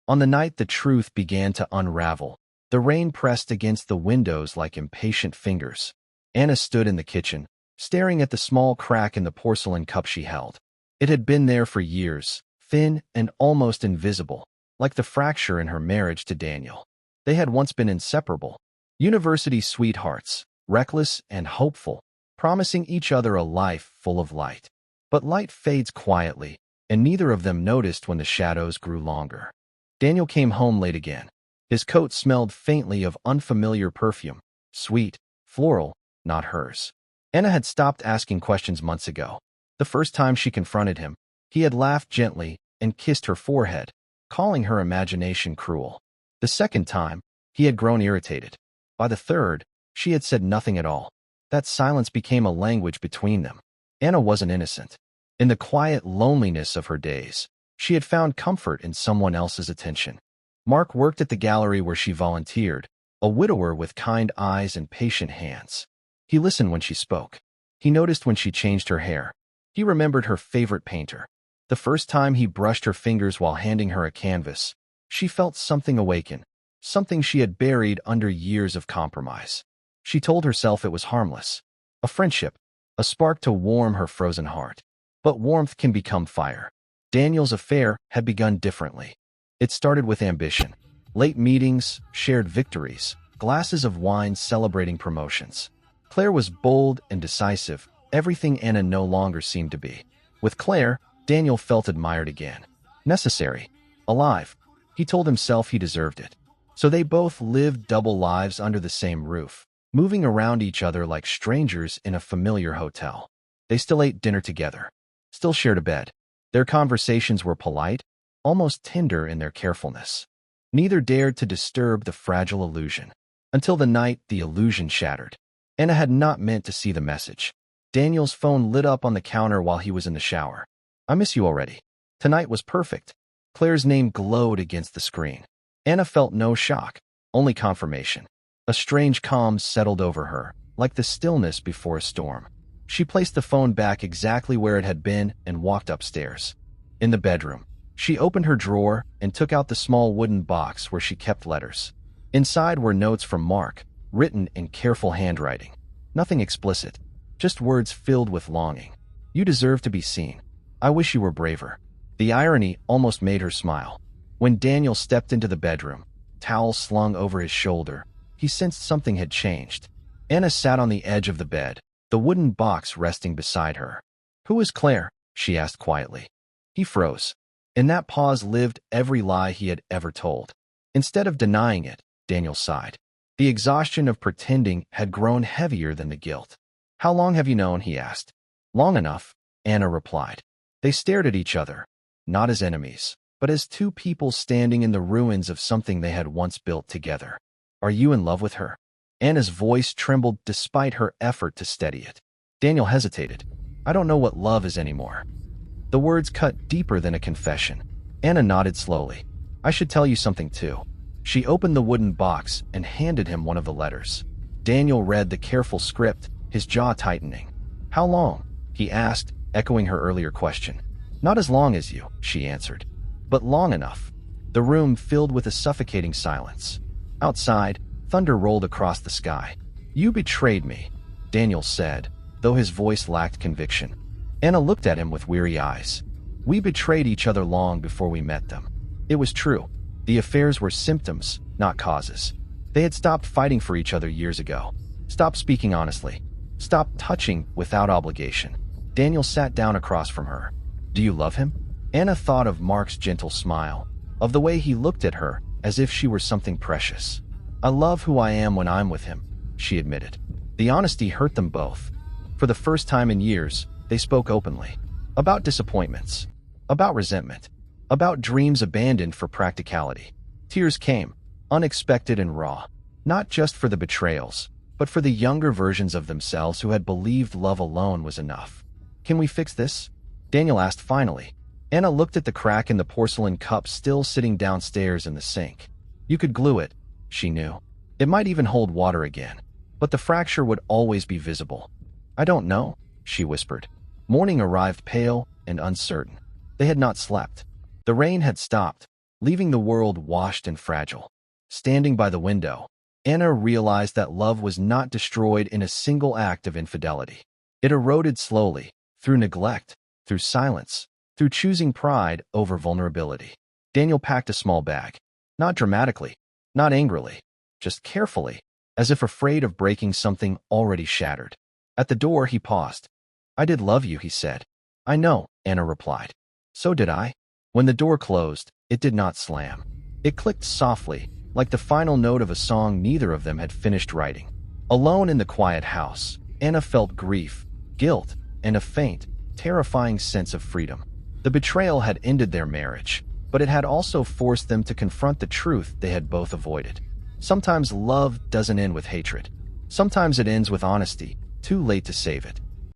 On the night the truth began to unravel, the rain pressed against the windows like impatient fingers. Anna stood in the kitchen, staring at the small crack in the porcelain cup she held. It had been there for years, thin and almost invisible, like the fracture in her marriage to Daniel. They had once been inseparable, university sweethearts, reckless and hopeful, promising each other a life full of light. But light fades quietly, and neither of them noticed when the shadows grew longer. Daniel came home late again. His coat smelled faintly of unfamiliar perfume, sweet, floral, not hers. Anna had stopped asking questions months ago. The first time she confronted him, he had laughed gently and kissed her forehead, calling her imagination cruel. The second time, he had grown irritated. By the third, she had said nothing at all. That silence became a language between them. Anna wasn't innocent. In the quiet loneliness of her days, she had found comfort in someone else's attention. Mark worked at the gallery where she volunteered, a widower with kind eyes and patient hands. He listened when she spoke. He noticed when she changed her hair. He remembered her favorite painter. The first time he brushed her fingers while handing her a canvas, she felt something awaken, something she had buried under years of compromise. She told herself it was harmless, a friendship, a spark to warm her frozen heart. But warmth can become fire. Daniel's affair had begun differently. It started with ambition. Late meetings, shared victories, glasses of wine celebrating promotions. Claire was bold and decisive, everything Anna no longer seemed to be. With Claire, Daniel felt admired again. Necessary. Alive. He told himself he deserved it. So they both lived double lives under the same roof, moving around each other like strangers in a familiar hotel. They still ate dinner together, still shared a bed. Their conversations were polite, almost tender in their carefulness. Neither dared to disturb the fragile illusion. Until the night the illusion shattered. Anna had not meant to see the message. Daniel's phone lit up on the counter while he was in the shower. "I miss you already." Tonight was perfect. Claire's name glowed against the screen. Anna felt no shock, only confirmation. A strange calm settled over her, like the stillness before a storm. She placed the phone back exactly where it had been and walked upstairs. In the bedroom, she opened her drawer and took out the small wooden box where she kept letters. Inside were notes from Mark, written in careful handwriting. Nothing explicit, just words filled with longing. "You deserve to be seen. I wish you were braver." The irony almost made her smile. When Daniel stepped into the bedroom, towel slung over his shoulder, he sensed something had changed. Anna sat on the edge of the bed, the wooden box resting beside her. "Who is Claire?" she asked quietly. He froze. In that pause lived every lie he had ever told. Instead of denying it, Daniel sighed. The exhaustion of pretending had grown heavier than the guilt. "How long have you known?" he asked. "Long enough," Anna replied. They stared at each other, not as enemies, but as two people standing in the ruins of something they had once built together. "Are you in love with her?" Anna's voice trembled despite her effort to steady it. Daniel hesitated. "I don't know what love is anymore." The words cut deeper than a confession. Anna nodded slowly. "I should tell you something too." She opened the wooden box and handed him one of the letters. Daniel read the careful script, his jaw tightening. "How long?" he asked, echoing her earlier question. "Not as long as you," she answered, "but long enough." The room filled with a suffocating silence. Outside, thunder rolled across the sky. "You betrayed me," Daniel said, though his voice lacked conviction. Anna looked at him with weary eyes. "We betrayed each other long before we met them." It was true. The affairs were symptoms, not causes. They had stopped fighting for each other years ago. Stopped speaking honestly. Stopped touching without obligation. Daniel sat down across from her. "Do you love him?" Anna thought of Mark's gentle smile, of the way he looked at her as if she were something precious. "I love who I am when I'm with him," she admitted. The honesty hurt them both. For the first time in years, they spoke openly. About disappointments. About resentment. About dreams abandoned for practicality. Tears came, unexpected and raw. Not just for the betrayals, but for the younger versions of themselves who had believed love alone was enough. "Can we fix this?" Daniel asked finally. Anna looked at the crack in the porcelain cup still sitting downstairs in the sink. You could glue it, she knew. It might even hold water again, but the fracture would always be visible. "I don't know," she whispered. Morning arrived pale and uncertain. They had not slept. The rain had stopped, leaving the world washed and fragile. Standing by the window, Anna realized that love was not destroyed in a single act of infidelity. It eroded slowly, through neglect, through silence, through choosing pride over vulnerability. Daniel packed a small bag. Not dramatically, not angrily, just carefully, as if afraid of breaking something already shattered. At the door, he paused. "I did love you," he said. "I know," Anna replied. "So did I." When the door closed, it did not slam. It clicked softly, like the final note of a song neither of them had finished writing. Alone in the quiet house, Anna felt grief, guilt, and a faint, terrifying sense of freedom. The betrayal had ended their marriage, but it had also forced them to confront the truth they had both avoided. Sometimes love doesn't end with hatred. Sometimes it ends with honesty, too late to save it.